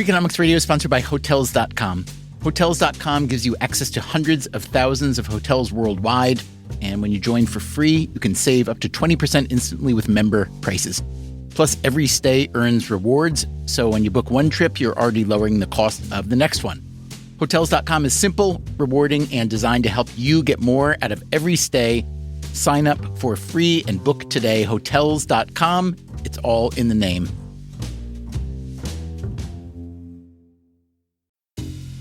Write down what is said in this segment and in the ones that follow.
Freakonomics Radio is sponsored by Hotels.com. Hotels.com gives you access to hundreds of thousands of hotels worldwide. And when you join for free, you can save up to 20% instantly with member prices. Plus, every stay earns rewards. So when you book one trip, you're already lowering the cost of the next one. Hotels.com is simple, rewarding, and designed to help you get more out of every stay. Sign up for free and book today. Hotels.com. It's all in the name.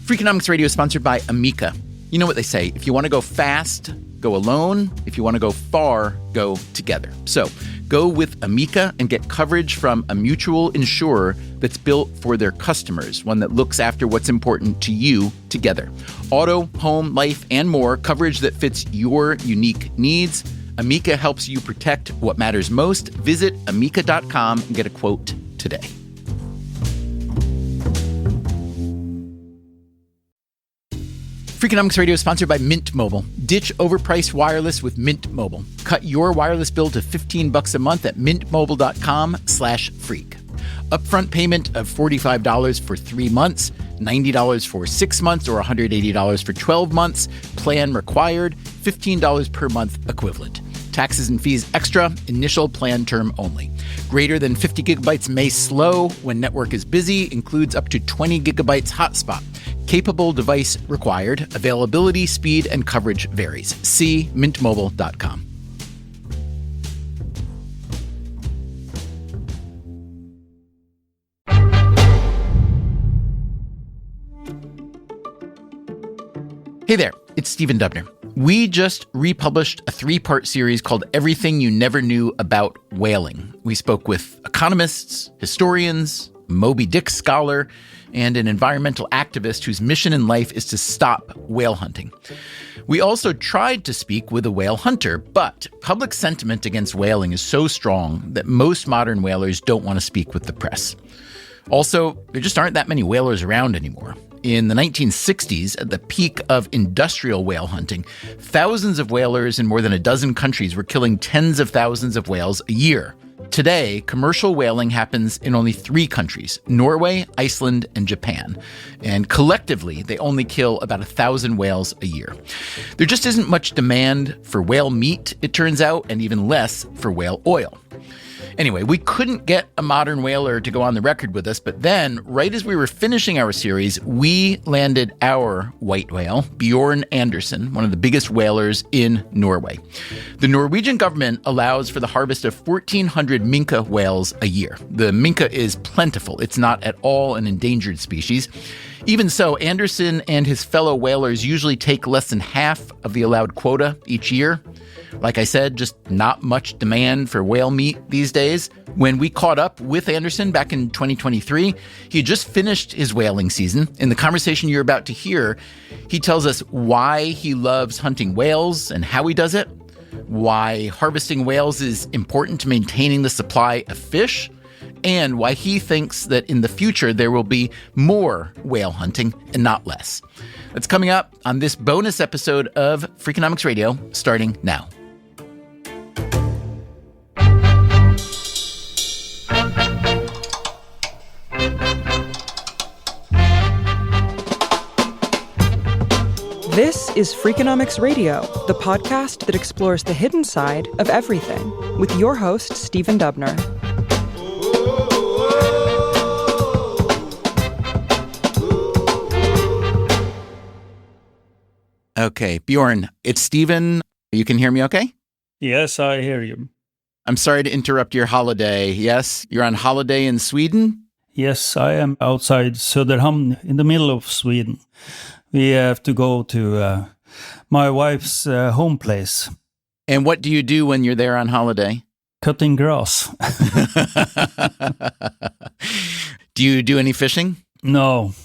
Freakonomics Radio is sponsored by Amica. You know what they say, if you want to go fast, go alone. If you want to go far, go together. So go with Amica and get coverage from a mutual insurer that's built for their customers, one that looks after what's important to you together. Auto, home, life, and more, coverage that fits your unique needs. Amica helps you protect what matters most. Visit amica.com and get a quote today. Freakonomics Radio is sponsored by Mint Mobile. Ditch overpriced wireless with Mint Mobile. Cut your wireless bill to $15 a month at mintmobile.com/freak. Upfront payment of $45 for 3 months, $90 for 6 months, or $180 for 12 months. Plan required, $15 per month equivalent. Taxes and fees extra, initial plan term only. Greater than 50 gigabytes may slow when network is busy, includes up to 20 gigabytes hotspot. Capable device required. Availability, speed, and coverage varies. See mintmobile.com. Hey there, it's Stephen Dubner. We just republished a 3-part series called Everything You Never Knew About Whaling. We spoke with economists, historians, Moby Dick scholar, and an environmental activist whose mission in life is to stop whale hunting. We also tried to speak with a whale hunter, but public sentiment against whaling is so strong that most modern whalers don't want to speak with the press. Also, there just aren't that many whalers around anymore. In the 1960s, at the peak of industrial whale hunting, thousands of whalers in more than a dozen countries were killing tens of thousands of whales a year. Today, commercial whaling happens in only 3 countries, Norway, Iceland, and Japan. And collectively, they only kill about 1,000 whales a year. There just isn't much demand for whale meat, it turns out, and even less for whale oil. Anyway, we couldn't get a modern whaler to go on the record with us, but then, right as we were finishing our series, we landed our white whale, Bjørn Andersen, one of the biggest whalers in Norway. The Norwegian government allows for the harvest of 1,400 minke whales a year. The minke is plentiful. It's not at all an endangered species. Even so, Andersen and his fellow whalers usually take less than half of the allowed quota each year. Like I said, just not much demand for whale meat these days. When we caught up with Andersen back in 2023, he had just finished his whaling season. In the conversation you're about to hear, he tells us why he loves hunting whales and how he does it, why harvesting whales is important to maintaining the supply of fish, and why he thinks that in the future there will be more whale hunting and not less. That's coming up on this bonus episode of Freakonomics Radio, starting now. This is Freakonomics Radio, the podcast that explores the hidden side of everything, with your host, Stephen Dubner. Okay, Bjørn, it's Stephen. You can hear me okay? Yes, I hear you. I'm sorry to interrupt your holiday. Yes, you're on holiday in Sweden? Yes, I am outside Söderhamn in the middle of Sweden. We have to go to my wife's home place. And what do you do when you're there on holiday? Cutting grass. Do you do any fishing? No,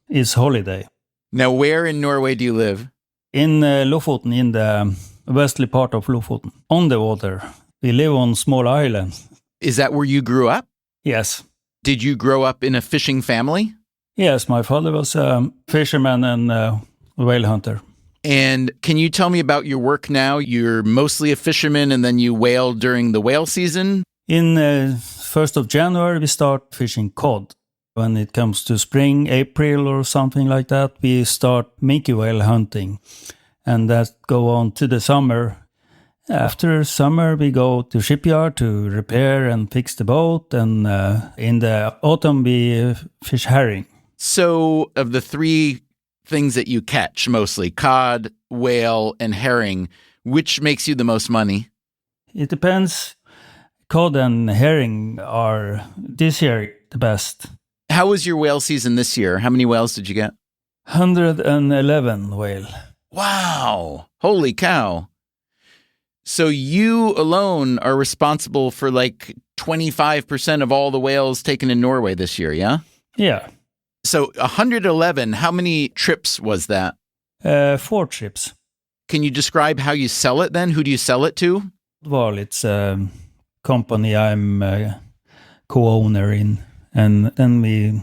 it's holiday. Now, where in Norway do you live? In Lofoten, in the western part of Lofoten, on the water. We live on small island. Is that where you grew up? Yes. Did you grow up in a fishing family? Yes, my father was a fisherman and a whale hunter. And can you tell me about your work now? You're mostly a fisherman and then you whale during the whale season? In 1st of January, we start fishing cod. When it comes to spring, April or something like that, we start minke whale hunting. And that go on to the summer. After summer, we go to shipyard to repair and fix the boat. And in the autumn, we fish herring. So of the three things that you catch, mostly cod, whale, and herring, which makes you the most money? It depends. Cod and herring are this year the best. How was your whale season this year? How many whales did you get? 111 whale. Wow. Holy cow. So you alone are responsible for like 25% of all the whales taken in Norway this year, yeah? Yeah. So 111, how many trips was that? 4 trips. Can you describe how you sell it then? Who do you sell it to? Well, it's a company I'm a co-owner in. And then we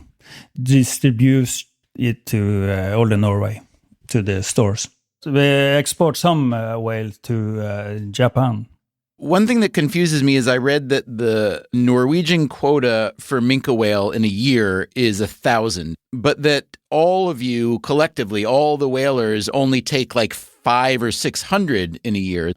distribute it to all the Norway, to the stores. So we export some whale to Japan. One thing that confuses me is I read that the Norwegian quota for minke whale in a year is 1,000, but that all of you collectively, all the whalers, only take like 500 or 600 in a year.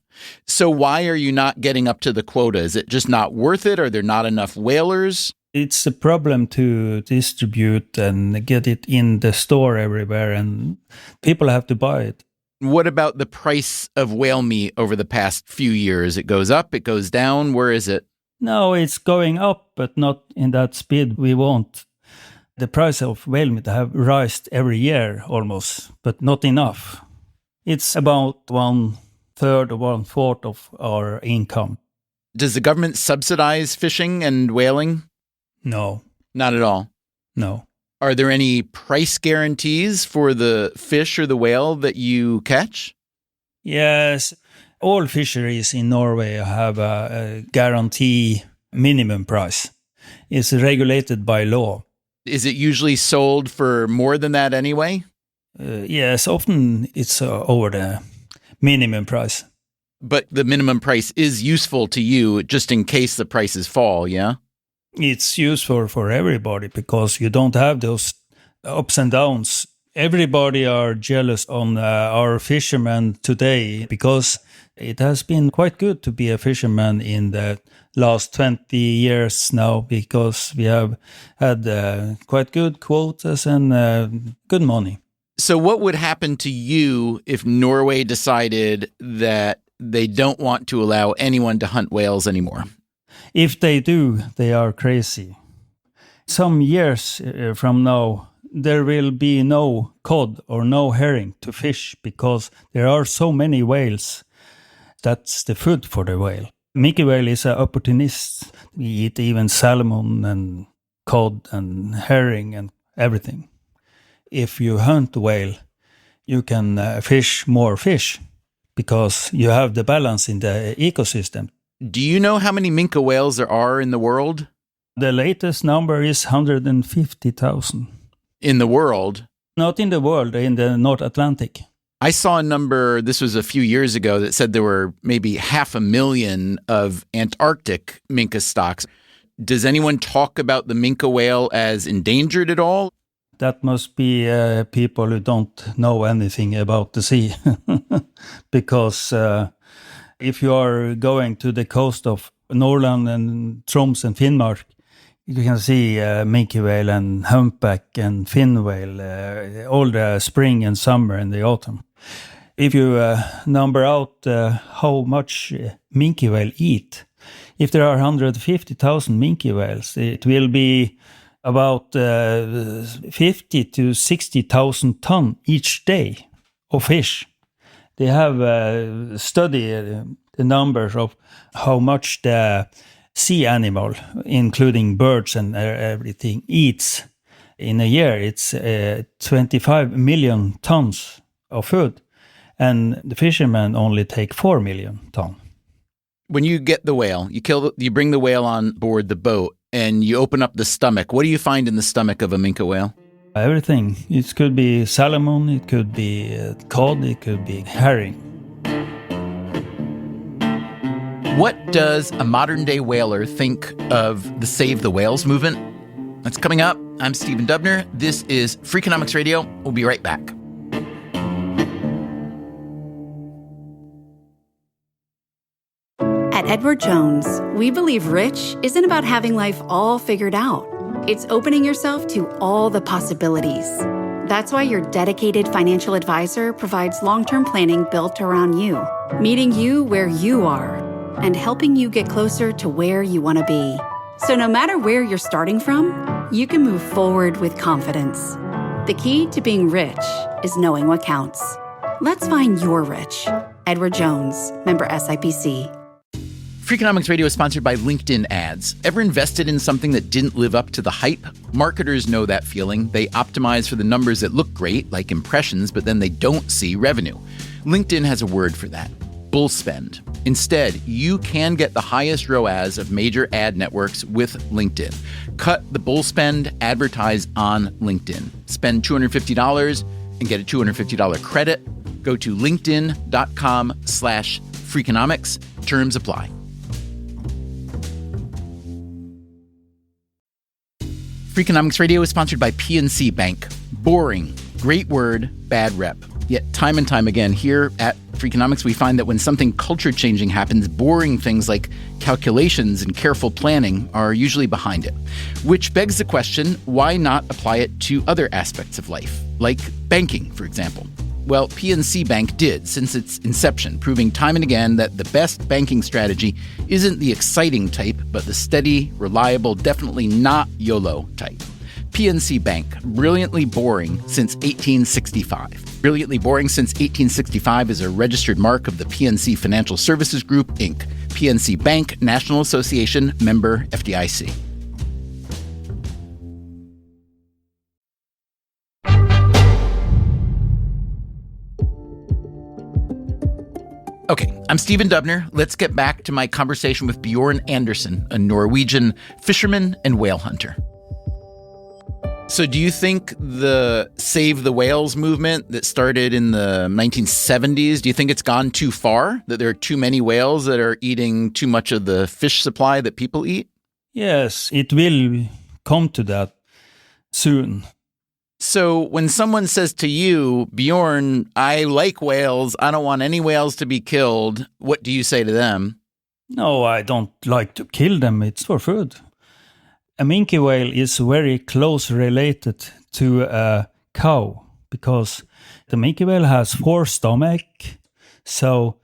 So why are you not getting up to the quota? Is it just not worth it? Are there not enough whalers? It's a problem to distribute and get it in the store everywhere, and people have to buy it. What about the price of whale meat over the past few years? It goes up, it goes down. Where is it? No, it's going up, but not in that speed we want. The price of whale meat have risen every year almost, but not enough. It's about 1/3 or 1/4 of our income. Does the government subsidize fishing and whaling? No. Not at all. No. Are there any price guarantees for the fish or the whale that you catch? Yes. All fisheries in Norway have a guarantee minimum price. It's regulated by law. Is it usually sold for more than that anyway? Yes, often it's over the minimum price. But the minimum price is useful to you just in case the prices fall, yeah? It's useful for everybody because you don't have those ups and downs. Everybody are jealous on our fishermen today because it has been quite good to be a fisherman in the last 20 years now because we have had quite good quotas and good money. So what would happen to you if Norway decided that they don't want to allow anyone to hunt whales anymore? If they do, they are crazy. Some years from now, there will be no cod or no herring to fish because there are so many whales. That's the food for the whale. Minke whale is an opportunist. We eat even salmon and cod and herring and everything. If you hunt whale, you can fish more fish because you have the balance in the ecosystem. Do you know how many minke whales there are in the world? The latest number is 150,000. In the world? Not in the world, in the North Atlantic. I saw a number, this was a few years ago, that said there were maybe 500,000 of Antarctic minke stocks. Does anyone talk about the minke whale as endangered at all? That must be people who don't know anything about the sea. Because if you are going to the coast of Norland and Troms and Finnmark, you can see minke whale and humpback and fin whale all the spring and summer and the autumn. If you number out how much minke whale eat, if there are 150,000 minke whales, it will be about 50 to 60,000 tons each day of fish. They have studied the numbers of how much the sea animal, including birds and everything, eats in a year. It's 25 million tons of food, and the fishermen only take 4 million tons. When you get the whale, you bring the whale on board the boat, and you open up the stomach. What do you find in the stomach of a minke whale? Everything. It could be salmon, it could be cod, it could be herring. What does a modern-day whaler think of the Save the Whales movement? That's coming up I'm Stephen Dubner. This is Freakonomics Radio. We'll be right back. At Edward Jones, we believe rich isn't about having life all figured out. It's opening yourself to all the possibilities. That's why your dedicated financial advisor provides long-term planning built around you, meeting you where you are, and helping you get closer to where you want to be. So no matter where you're starting from, you can move forward with confidence. The key to being rich is knowing what counts. Let's find your rich. Edward Jones, member SIPC. Freakonomics Radio is sponsored by LinkedIn ads. Ever invested in something that didn't live up to the hype? Marketers know that feeling. They optimize for the numbers that look great, like impressions, but then they don't see revenue. LinkedIn has a word for that: bull spend. Instead, you can get the highest ROAS of major ad networks with LinkedIn. Cut the bull spend, advertise on LinkedIn. Spend $250 and get a $250 credit. Go to linkedin.com/Freakonomics. Terms apply. Freakonomics Radio is sponsored by PNC Bank. Boring, great word, bad rep. Yet time and time again here at Freakonomics, we find that when something culture-changing happens, boring things like calculations and careful planning are usually behind it. Which begs the question, why not apply it to other aspects of life, like banking, for example? Well, PNC Bank did since its inception, proving time and again that the best banking strategy isn't the exciting type, but the steady, reliable, definitely not YOLO type. PNC Bank, brilliantly boring since 1865. Brilliantly boring since 1865 is a registered mark of the PNC Financial Services Group, Inc. PNC Bank, National Association, member FDIC. Okay, I'm Stephen Dubner. Let's get back to my conversation with Bjørn Andersen, a Norwegian fisherman and whale hunter. So do you think the Save the Whales movement that started in the 1970s, do you think it's gone too far? That there are too many whales that are eating too much of the fish supply that people eat? Yes, it will come to that soon. So when someone says to you, Bjorn, I like whales, I don't want any whales to be killed, what do you say to them? No, I don't like to kill them. It's for food. A minke whale is very close related to a cow because the minke whale has 4 stomachs. So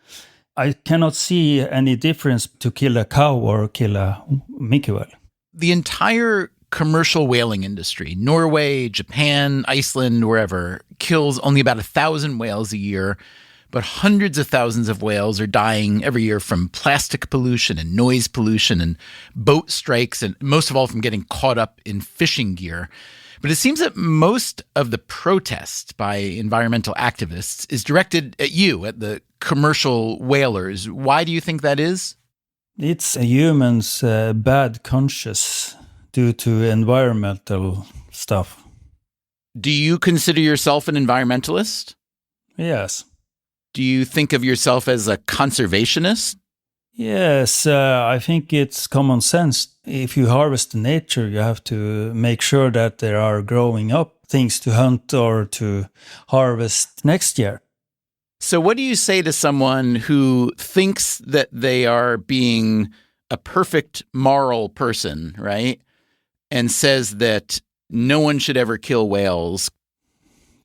I cannot see any difference to kill a cow or kill a minke whale. The entire commercial whaling industry, Norway, Japan, Iceland, wherever, kills only about 1,000 whales a year, but hundreds of thousands of whales are dying every year from plastic pollution and noise pollution and boat strikes, and most of all from getting caught up in fishing gear. But it seems that most of the protest by environmental activists is directed at you, at the commercial whalers. Why do you think that is? It's a human's bad conscience due to environmental stuff. Do you consider yourself an environmentalist? Yes. Do you think of yourself as a conservationist? Yes, I think it's common sense. If you harvest nature, you have to make sure that there are growing up things to hunt or to harvest next year. So what do you say to someone who thinks that they are being a perfect moral person, right? And says that no one should ever kill whales?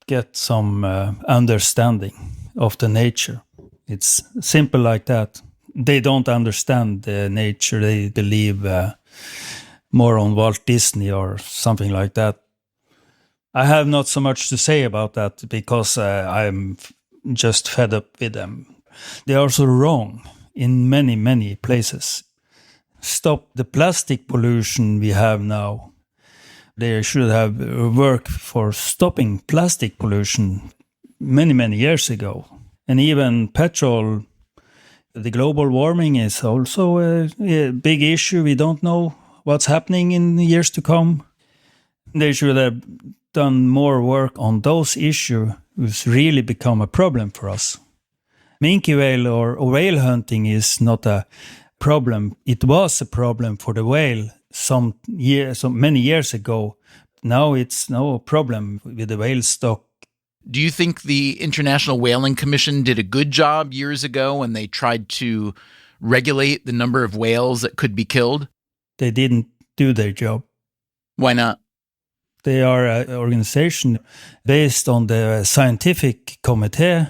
Get some understanding of the nature. It's simple like that. They don't understand the nature. They believe more on Walt Disney or something like that. I have not so much to say about that because I'm just fed up with them. They are so wrong in many, many places. Stop the plastic pollution we have now. They should have worked for stopping plastic pollution many, many years ago. And even petrol, the global warming is also a big issue. We don't know what's happening in the years to come. They should have done more work on those issues which really become a problem for us. Minke whale or whale hunting is not a problem. It was a problem for the whale many years ago. now it's no problem with the whale stock. Do you think the International Whaling Commission did a good job years ago when they tried to regulate the number of whales that could be killed? They didn't do their job. Why not? They are an organization based on the scientific committee,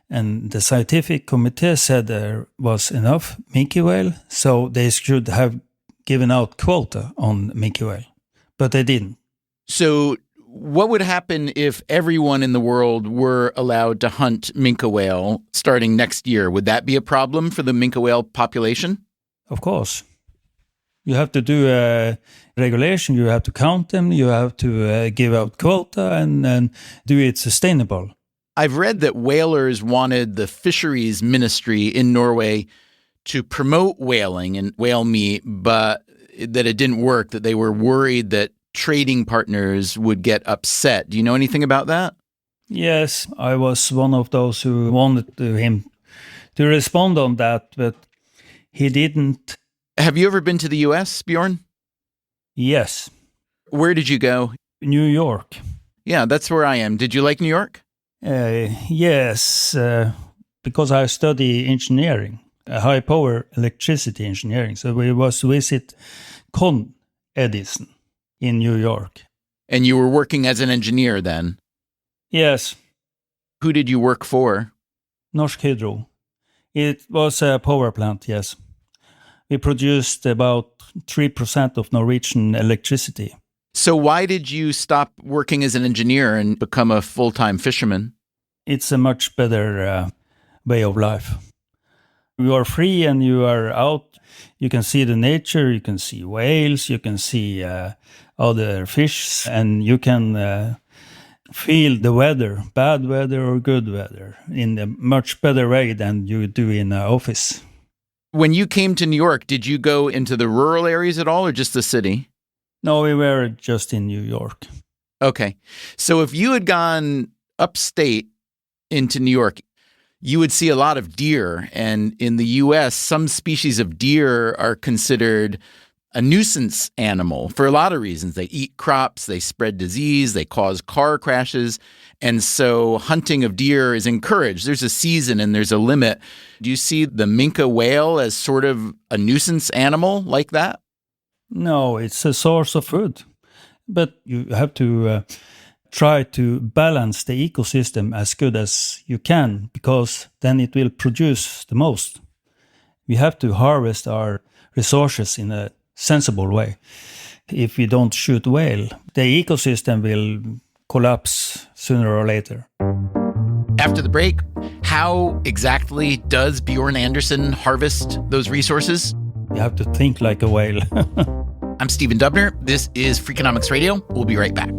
and the scientific committee said there was enough minke whale, so they should have given out quota on minke whale, but they didn't. So what would happen if everyone in the world were allowed to hunt minke whale starting next year? Would that be a problem for the minke whale population? Of course. You have to do a regulation, you have to count them, you have to give out quota and do it sustainable. I've read that whalers wanted the fisheries ministry in Norway to promote whaling and whale meat, but that it didn't work, that they were worried that trading partners would get upset. Do you know anything about that? Yes, I was one of those who wanted him to respond on that, but he didn't. Have you ever been to the U.S., Bjørn? Yes. Where did you go? New York. Yeah, that's where I am. Did you like New York? Yes, because I study engineering, high-power electricity engineering. So we was visit Con Edison in New York. And you were working as an engineer then? Yes. Who did you work for? Norsk Hydro. It was a power plant, yes. We produced about 3% of Norwegian electricity. So why did you stop working as an engineer and become a full-time fisherman? It's a much better way of life. You are free and you are out. You can see the nature, you can see whales, you can see other fish, and you can feel the weather, bad weather or good weather, in a much better way than you do in an office. When you came to New York, did you go into the rural areas at all or just the city? No, we were just in New York. Okay. So if you had gone upstate into New York, you would see a lot of deer. And in the U.S., some species of deer are considered a nuisance animal for a lot of reasons. They eat crops, they spread disease, they cause car crashes. And so hunting of deer is encouraged. There's a season and there's a limit. Do you see the minke whale as sort of a nuisance animal like that? No, it's a source of food. But you have to try to balance the ecosystem as good as you can, because then it will produce the most. We have to harvest our resources in a sensible way. If we don't shoot whale, the ecosystem will collapse sooner or later. After the break, how exactly does Bjørn Andersen harvest those resources? You have to think like a whale. I'm Stephen Dubner. This is Freakonomics Radio. We'll be right back.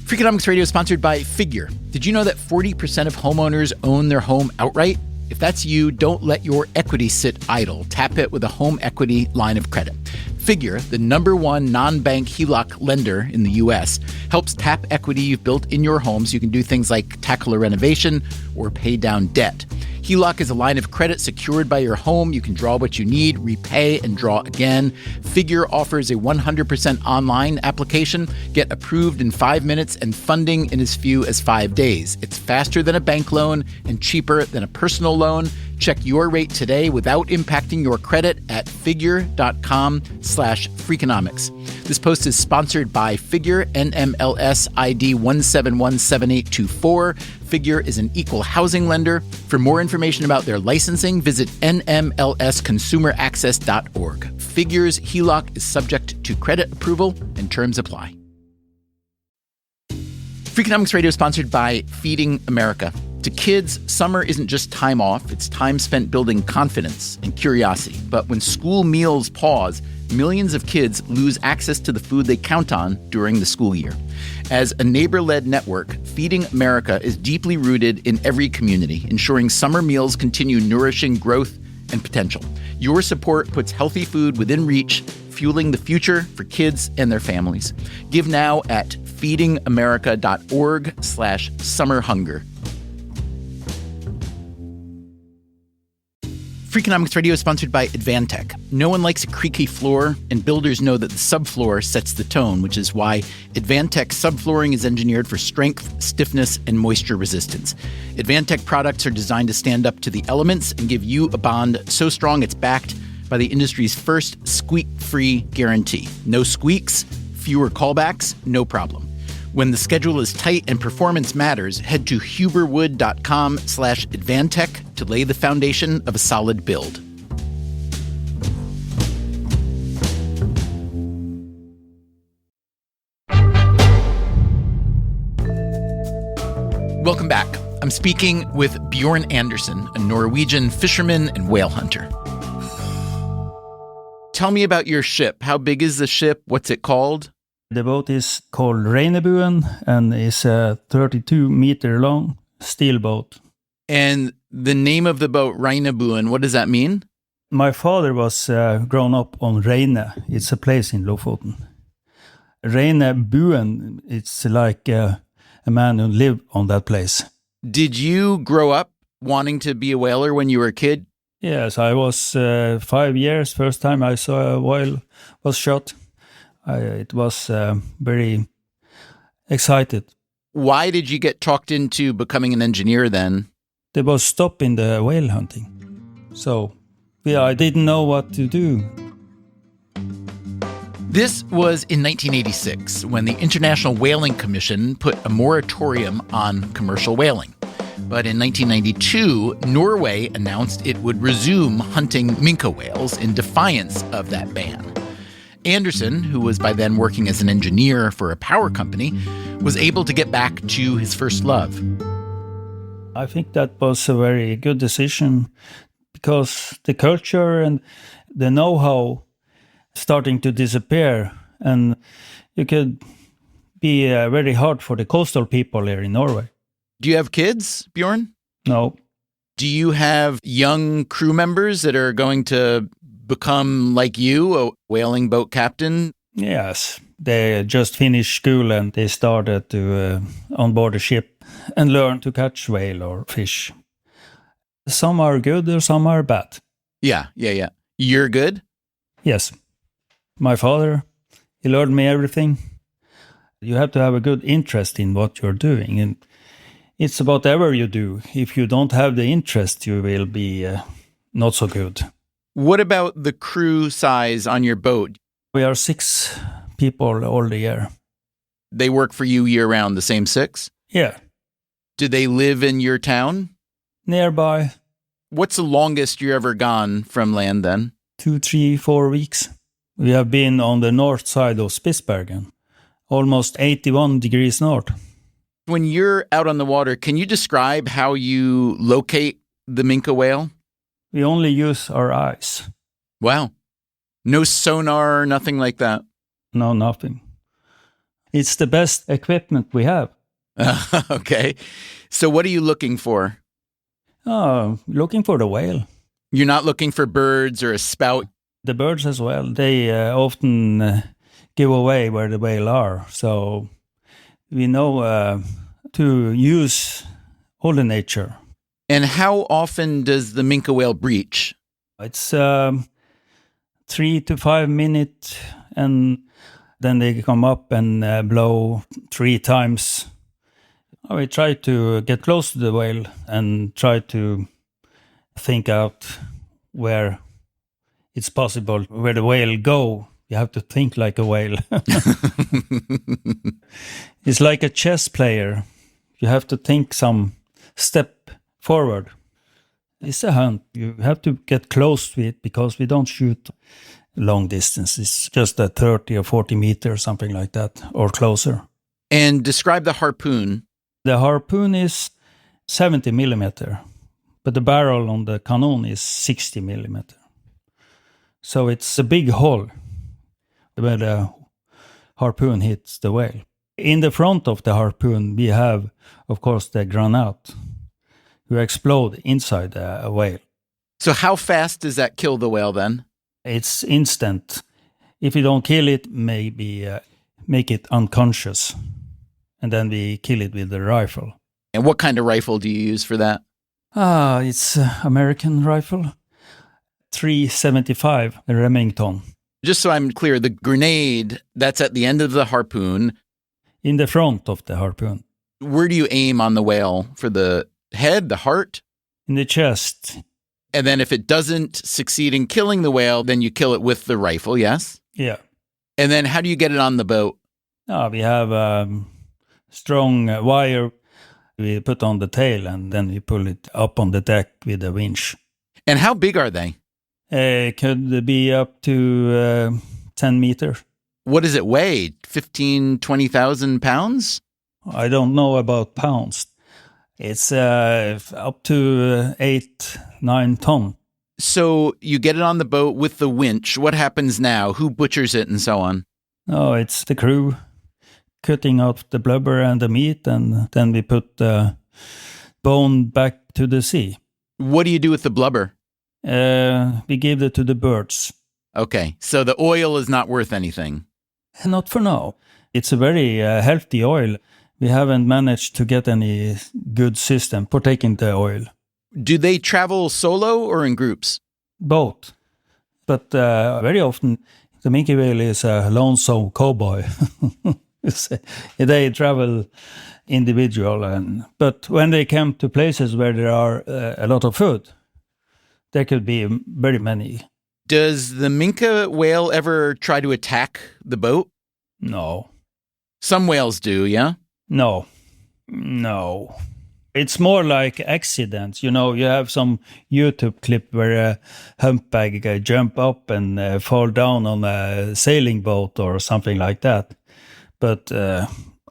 Freakonomics Radio is sponsored by Figure. Did you know that 40% of homeowners own their home outright? If that's you, don't let your equity sit idle. Tap it with a home equity line of credit. Figure, the #1 non-bank HELOC lender in the U.S., helps tap equity you've built in your home so you can do things like tackle a renovation or pay down debt. HELOC is a line of credit secured by your home. You can draw what you need, repay, and draw again. Figure offers a 100% online application. Get approved in 5 minutes and funding in as few as 5 days. It's faster than a bank loan and cheaper than a personal loan. Check your rate today without impacting your credit at figure.com/Freakonomics. This post is sponsored by Figure, NMLS ID 1717824. Figure is an equal housing lender. For more information about their licensing, visit nmlsconsumeraccess.org. Figure's HELOC is subject to credit approval and terms apply. Freakonomics Radio is sponsored by Feeding America. To kids, summer isn't just time off, it's time spent building confidence and curiosity. But when school meals pause, millions of kids lose access to the food they count on during the school year. As a neighbor-led network, Feeding America is deeply rooted in every community, ensuring summer meals continue nourishing growth and potential. Your support puts healthy food within reach, fueling the future for kids and their families. Give now at feedingamerica.org/summerhunger. Freakonomics Radio is sponsored by Advantech. No one likes a creaky floor, and builders know that the subfloor sets the tone, which is why Advantech subflooring is engineered for strength, stiffness, and moisture resistance. Advantech products are designed to stand up to the elements and give you a bond so strong it's backed by the industry's first squeak-free guarantee. No squeaks, fewer callbacks, no problem. When the schedule is tight and performance matters, head to huberwood.com/Advantech to lay the foundation of a solid build. Welcome back. I'm speaking with Bjørn Andersen, a Norwegian fisherman and whale hunter. Tell me about your ship. How big is the ship? What's it called? The boat is called Reinebuen and is a 32-meter long steel boat. And the name of the boat, Reinebuen, what does that mean? My father was grown up on Reine. It's a place in Lofoten. Reinebuen, it's like a man who lived on that place. Did you grow up wanting to be a whaler when you were a kid? Yes, I was 5 years. First time I saw a whale was shot. It was very excited. Why did you get talked into becoming an engineer then? There was stop in the whale hunting. So I didn't know what to do. This was in 1986 when the International Whaling Commission put a moratorium on commercial whaling. But in 1992, Norway announced it would resume hunting minke whales in defiance of that ban. Andersen, who was by then working as an engineer for a power company, was able to get back to his first love. I think that was a very good decision because the culture and the know-how starting to disappear, and it could be very hard for the coastal people here in Norway. Do you have kids, Bjørn? No. Do you have young crew members that are going to become like you, a whaling boat captain? Yes, they just finished school and they started to onboard a ship and learn to catch whale or fish. Some are good or some are bad. Yeah. You're good? Yes. My father, he learned me everything. You have to have a good interest in what you're doing. And it's about whatever you do. If you don't have the interest, you will be not so good. What about the crew size on your boat? We are 6 people all the year. They work for you year-round, the same 6? Yeah. Do they live in your town? Nearby. What's the longest you're ever gone from land then? 2, 3, 4 weeks. We have been on the north side of Spitsbergen, almost 81 degrees north. When you're out on the water, can you describe how you locate the minke whale? We only use our eyes. Wow. No sonar, nothing like that? No, nothing. It's the best equipment we have. Okay. So what are you looking for? Looking for the whale. You're not looking for birds or a spout? The birds as well. They often give away where the whale are. So we know to use all the nature. And how often does the minke whale breach? It's 3 to 5 minutes, and then they come up and blow 3 times. We try to get close to the whale and try to think out where it's possible, where the whale go. You have to think like a whale. It's like a chess player. You have to think some step forward. It's a hunt. You have to get close to it because we don't shoot long distance. It's just a 30 or 40 meters, something like that, or closer. And describe the harpoon. The harpoon is 70 millimeter, but the barrel on the cannon is 60 millimeter. So it's a big hole where the harpoon hits the whale. In the front of the harpoon, we have, of course, the granate, who explode inside a whale. So how fast does that kill the whale then? It's instant. If you don't kill it, maybe make it unconscious. And then we kill it with the rifle. And what kind of rifle do you use for that? It's American rifle. 375 Remington. Just so I'm clear, the grenade, that's at the end of the harpoon. In the front of the harpoon. Where do you aim on the whale? For the head, the heart? In the chest. And then if it doesn't succeed in killing the whale, then you kill it with the rifle, yes? Yeah. And then how do you get it on the boat? We have strong wire we put on the tail, and then we pull it up on the deck with a winch. And how big are they? It could be up to 10 meters. What does it weigh? 15, 20,000 pounds? I don't know about pounds. It's up to 8-9 ton. So you get it on the boat with the winch. What happens now? Who butchers it and so on? Oh, it's the crew cutting out the blubber and the meat, and then we put the bone back to the sea. What do you do with the blubber? We give it to the birds. Okay, so the oil is not worth anything. Not for now. It's a very healthy oil. We haven't managed to get any good system for taking the oil. Do they travel solo or in groups? Both. But very often, the minke whale is a lonesome cowboy. They travel individual. But when they come to places where there are a lot of food, there could be very many. Does the minke whale ever try to attack the boat? No. Some whales do, yeah? No. It's more like accidents. You know, you have some YouTube clip where a humpback jump up and fall down on a sailing boat or something like that. But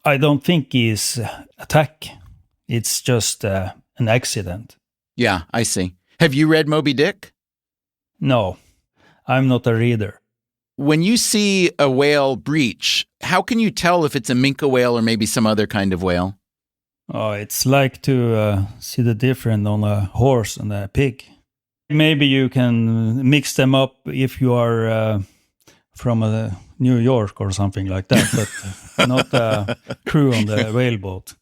I don't think it's attack. It's just an accident. Yeah, I see. Have you read Moby Dick? No, I'm not a reader. When you see a whale breach, how can you tell if it's a minke whale or maybe some other kind of whale? Oh, it's like to see the difference on a horse and a pig. Maybe you can mix them up if you are from New York or something like that, but not a crew on the whaleboat.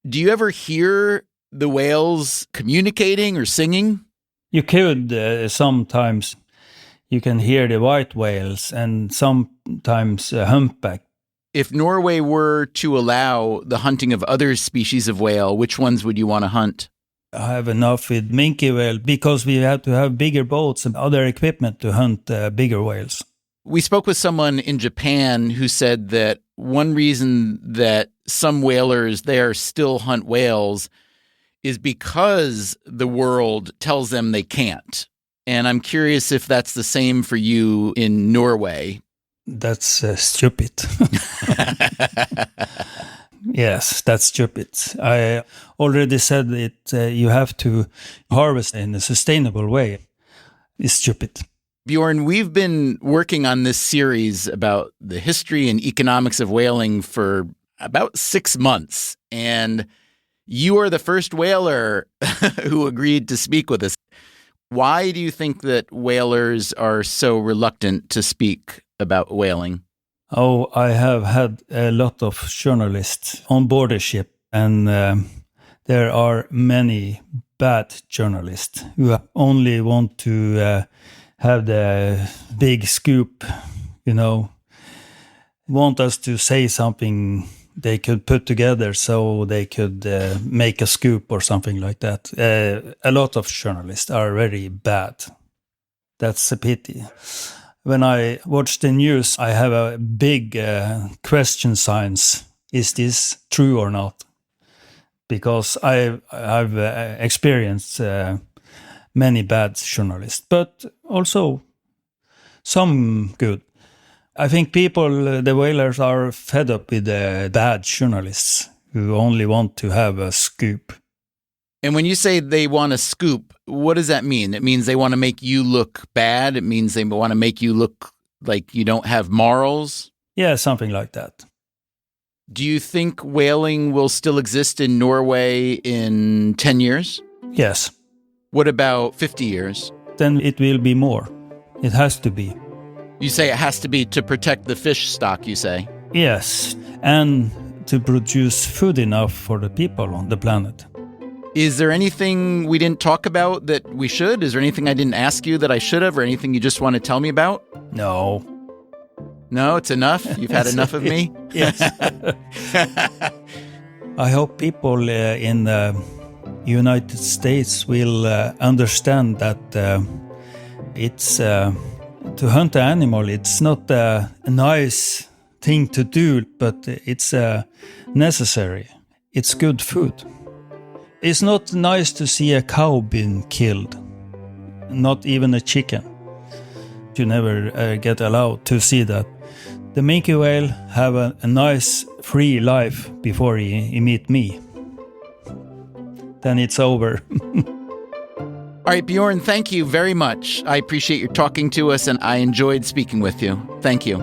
Do you ever hear the whales communicating or singing? You could sometimes. You can hear the white whales and sometimes humpback. If Norway were to allow the hunting of other species of whale, which ones would you want to hunt? I have enough with minke whale because we have to have bigger boats and other equipment to hunt bigger whales. We spoke with someone in Japan who said that one reason that some whalers there still hunt whales is because the world tells them they can't. And I'm curious if that's the same for you in Norway. That's stupid. Yes, that's stupid. I already said it. You have to harvest in a sustainable way. It's stupid. Bjørn, we've been working on this series about the history and economics of whaling for about 6 months. And you are the first whaler who agreed to speak with us. Why do you think that whalers are so reluctant to speak about whaling? Oh, I have had a lot of journalists on board the ship, and there are many bad journalists who only want to have the big scoop, you know, want us to say something they could put together so they could make a scoop or something like that. A lot of journalists are very bad. That's a pity. When I watch the news, I have a big question signs. Is this true or not? Because I've experienced many bad journalists, but also some good. I think people, the whalers, are fed up with the bad journalists who only want to have a scoop. And when you say they want a scoop, what does that mean? It means they want to make you look bad? It means they want to make you look like you don't have morals? Yeah, something like that. Do you think whaling will still exist in Norway in 10 years? Yes. What about 50 years? Then it will be more. It has to be. You say it has to be to protect the fish stock, you say? Yes, and to produce food enough for the people on the planet. Is there anything we didn't talk about that we should? Is there anything I didn't ask you that I should have, or anything you just want to tell me about? No. No, it's enough? You've had enough of me? Yes. I hope people in the United States will understand that it's to hunt an animal. It's not a nice thing to do, but it's necessary. It's good food. It's not nice to see a cow being killed, not even a chicken. You never get allowed to see that. The minke whale have a nice free life before he meet me. Then it's over. All right, Bjørn, thank you very much. I appreciate your talking to us, and I enjoyed speaking with you. Thank you.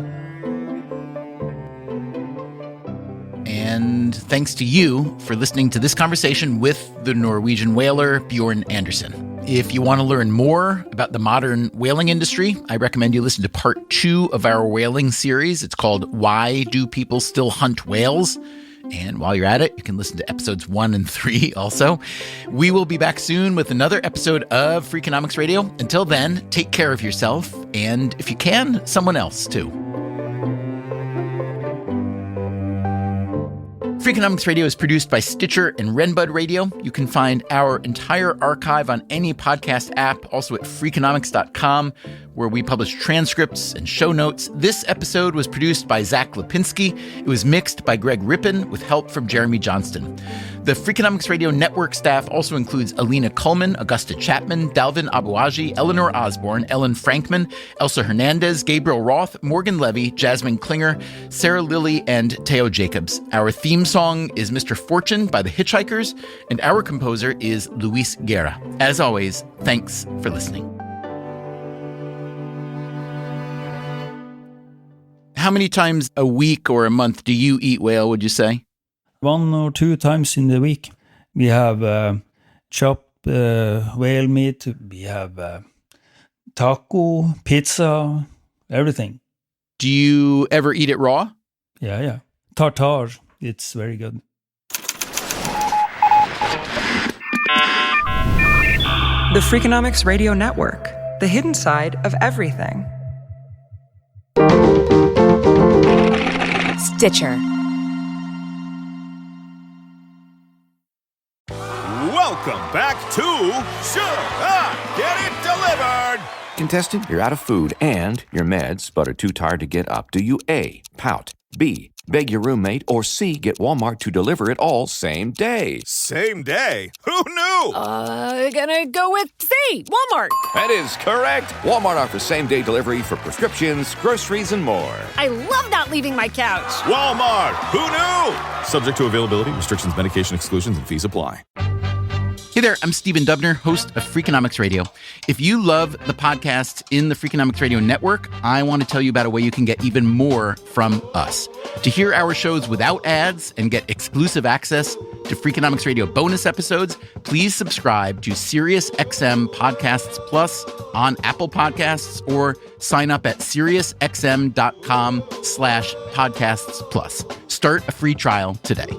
And thanks to you for listening to this conversation with the Norwegian whaler, Bjørn Andersen. If you want to learn more about the modern whaling industry, I recommend you listen to part 2 of our whaling series. It's called Why Do People Still Hunt Whales? And while you're at it, you can listen to episodes 1 and 3 also. We will be back soon with another episode of Freakonomics Radio. Until then, take care of yourself, and if you can, someone else too. Freakonomics Radio is produced by Stitcher and Renbud Radio. You can find our entire archive on any podcast app, also at Freakonomics.com, where we publish transcripts and show notes. This episode was produced by Zach Lipinski. It was mixed by Greg Rippin with help from Jeremy Johnston. The Freakonomics Radio network staff also includes Alina Kuhlman, Augusta Chapman, Dalvin Abuaji, Eleanor Osborne, Ellen Frankman, Elsa Hernandez, Gabriel Roth, Morgan Levy, Jasmine Klinger, Sarah Lilly, and Teo Jacobs. Our theme song is Mr. Fortune by the Hitchhikers, and our composer is Luis Guerra. As always, thanks for listening. How many times a week or a month do you eat whale, would you say? 1 or 2 times in the week. We have chopped whale meat, we have taco, pizza, everything. Do you ever eat it raw? Yeah. Tartar, it's very good. The Freakonomics Radio Network, the hidden side of everything. Stitcher. Welcome back to Sure, Get It Delivered! Contestant, you're out of food and your meds, but are too tired to get up. Do you A, pout, B, beg your roommate, or C, get Walmart to deliver it all same day? Same day? Who knew? Gonna go with C, Walmart. That is correct. Walmart offers same-day delivery for prescriptions, groceries, and more. I love not leaving my couch. Walmart! Who knew? Subject to availability, restrictions, medication exclusions, and fees apply. Hey there, I'm Stephen Dubner, host of Freakonomics Radio. If you love the podcasts in the Freakonomics Radio network, I want to tell you about a way you can get even more from us. To hear our shows without ads and get exclusive access to Freakonomics Radio bonus episodes, please subscribe to SiriusXM Podcasts Plus on Apple Podcasts or sign up at SiriusXM.com/podcasts plus. Start a free trial today.